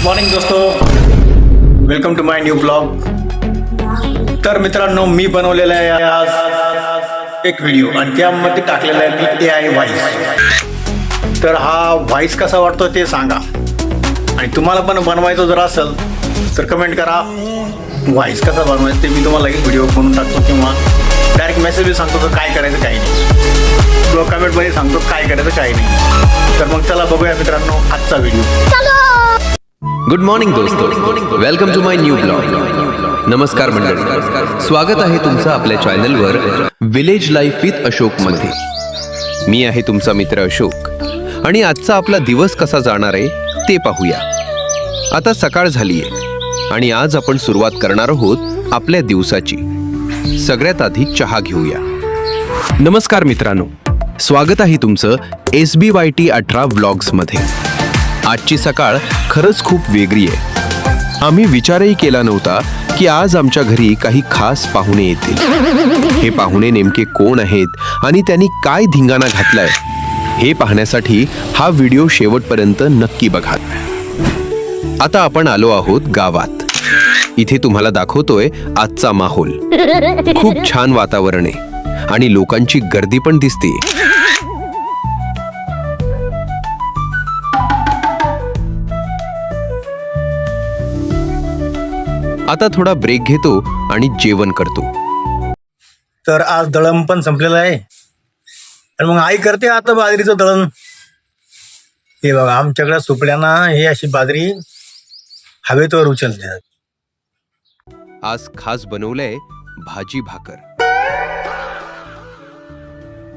Morning दोस्तों, welcome to my new blog. तर मित्रांनो, मी बनवलेला आहे आज एक व्हिडिओ आणि त्यामध्ये टाकलेला आहे मी AI व्हॉइस. तर हा व्हॉइस कसा वाटतो ते सांगा आणि तुम्हाला पण बनवायचं जर असेल तर कमेंट करा. व्हॉइस कसा बनवायचं ते मी तुम्हाला लगेच व्हिडिओ बनवून टाकतो किंवा डायरेक्ट मेसेज बी सांगतो तर काय करायचं काही नाही, किंवा कमेंटमध्ये सांगतो काय करायचं काही नाही. तर मग चला बघूया मित्रांनो आजचा व्हिडिओ. गुड मॉर्निंग दोस्तों, welcome to my new blog. नमस्कार मंडळी, स्वागत आहे तुमचं आपल्या चॅनलवर विलेज लाईफ विथ अशोक मध्ये. मी आहे तुमचा मित्र अशोक आणि आजचा आपला दिवस कसा जाणार आहे ते पाहूया. आता सकाळ झालीये आणि आज आपण सुरुवात करणार आहोत आपल्या दिवसाची. सगळ्यात आधी चहा घेऊया. नमस्कार मित्रांनो, स्वागत आहे तुमचं SBYT 18 व्लॉग्स मध्ये. आजची सकाळ खरंच खूप वेगळी आहे. आम्ही विचारही केला नव्हता की आज आमच्या घरी काही खास पाहुणे येतील. हे पाहुणे नेमके कोण आहेत आणि त्यांनी काय धिंगाणा घातलाय हे पाहण्यासाठी हा व्हिडिओ शेवटपर्यंत नक्की बघा. आता आपण आलो आहोत गावात. इथे तुम्हाला दाखवतोय आजचा माहोल. खूप छान वातावरण आहे आणि लोकांची गर्दी पण दिसते. आता थोडा ब्रेक घेतो आणि जेवण करतो. तर आज दळण पण संपलेलं आहे आणि मग आई करते आता बाजरीचं दळण. हे बघा, आमच्याकडे सुपड्यांना हे अशी बाजरी हवेवर उचलते. आज खास बनवलंय भाजी भाकर.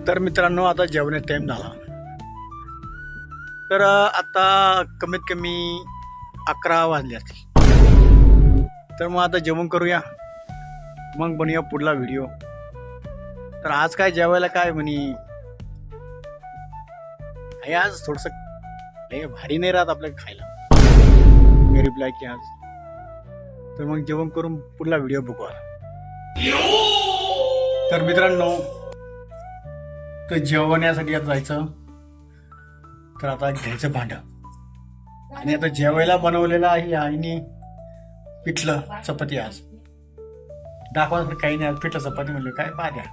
तर मित्रांनो, आता जेवण्याचा टाइम झाला. तर आता कमीत कमी 11 वाजले असतील. तर मग आता जेवण करूया, मग बनूया पुढला व्हिडिओ. तर आज काय जेवायला काय म्हणी आहे आज थोडस भारी नाही राहत आपल्याला खायला, गरीब लायकी आज. तर मग जेवण करून पुढला व्हिडिओ बघू. तर मित्रांनो, तर जेवण्यासाठी आता जायचं. तर आता घ्यायचं भांडं आणि आता जेवायला बनवलेलं आहे आईने पिठलं चपाती. आज दाखवण्यासाठी काही नाही, आज पिठलं चपाती म्हणलं काय पाहत्या.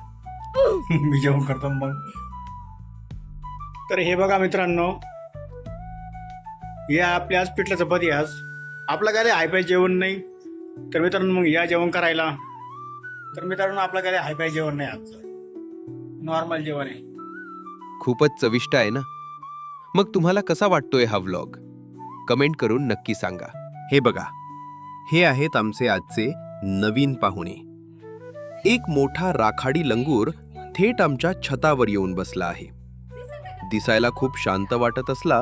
मी जेवण करतो मग. तर हे बघा मित्रांनो, हे आपली आज पिठलं चपाती. आज आपलं काय हायफाय जेवण नाही. तर मित्रांनो, मग या जेवण करायला. तर मित्रांनो, आपलं काय हायफाय जेवण नाही, आज नॉर्मल जेवण आहे. खूपच चविष्ट आहे ना. मग तुम्हाला कसा वाटतोय हा व्लॉग? कमेंट करून नक्की सांगा. हे बघा, हे आहेत आमचे आजचे नवीन पाहुणे. एक मोठा राखाडी लंगूर थेट आमच्या छतावर येऊन बसला आहे. दिसायला खूप शांत वाटत असला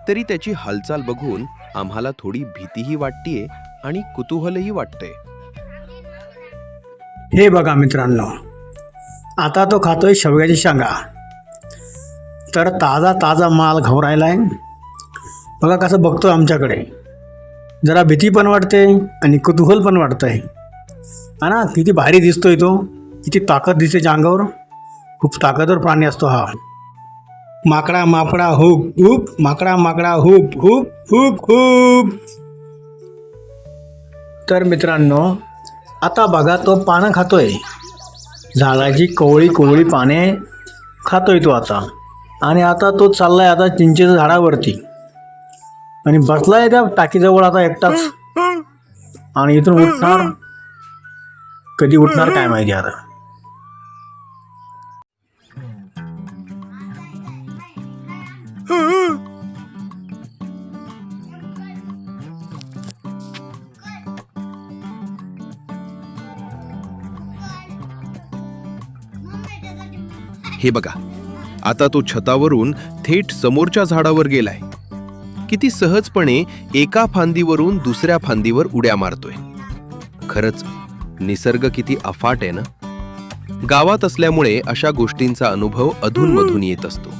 तरी त्याची हालचाल बघून आम्हाला थोडी भीतीही वाटतेय आणि कुतूहलही वाटतंय. हे बघा मित्रांनो, आता तो खातोय शेवग्याची शेंगा. तर ताजा ताजा माल खाऊ राहिलाय. बघा कसं बघतोय आमच्याकडे. जरा भीती पण वाटते आणि कुतूहल पण वाटतंय. हा ना, किती भारी दिसतोय तो, किती ताकद दिसते त्या अंगावर. खूप ताकदवर प्राणी असतो हा. माकडा माकडा हुप हुप, माकडा माकडा हुप हुप हुप हुप. तर मित्रांनो, आता बघा तो पानं खातोय. झाडाची कोवळी कोवळी पाने खातोय तो आता. आणि आता तो चाललाय आता चिंचेच्या झाडावरती आणि बसलाय त्या टाकीजवळ आता एकटाच. आणि इथून उठणार, कधी उठणार काय माहिती आता. हे बघा, आता तो छतावरून थेट समोरच्या झाडावर गेलाय. किती सहजपणे एका फांदीवरून दुसऱ्या फांदीवर उड्या मारतोय. खरंच निसर्ग किती अफाट आहे ना. गावात असल्यामुळे अशा गोष्टींचा अनुभव अधूनमधून येत असतो.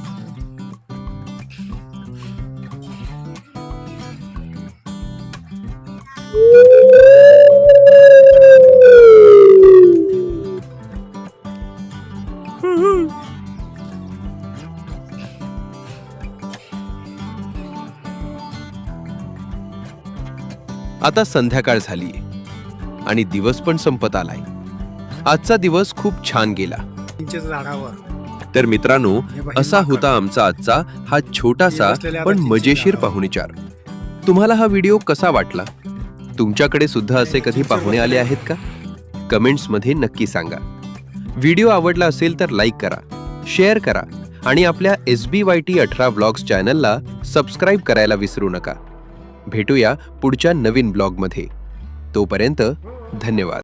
आता संध्याकाळ झाली आणि दिवस पण संपत आलाय. आजचा दिवस खूप छान गेला. तर मित्रांनो, असा होता आमचा आजचा हा छोटासा पण मजेशीर पाहुणचार. तुम्हाला हा व्हिडिओ कसा वाटला? तुमच्याकडे सुद्धा असे कधी पाहुणे आले आहेत का? कमेंट्स मध्ये नक्की सांगा. व्हिडिओ आवडला असेल तर लाईक करा, शेअर करा आणि आपल्या SBYT18 व्लॉग्स चॅनलला सबस्क्राईब करायला विसरू नका. भेटूया पुढच्या नवीन ब्लॉगमध्ये. तोपर्यंत धन्यवाद.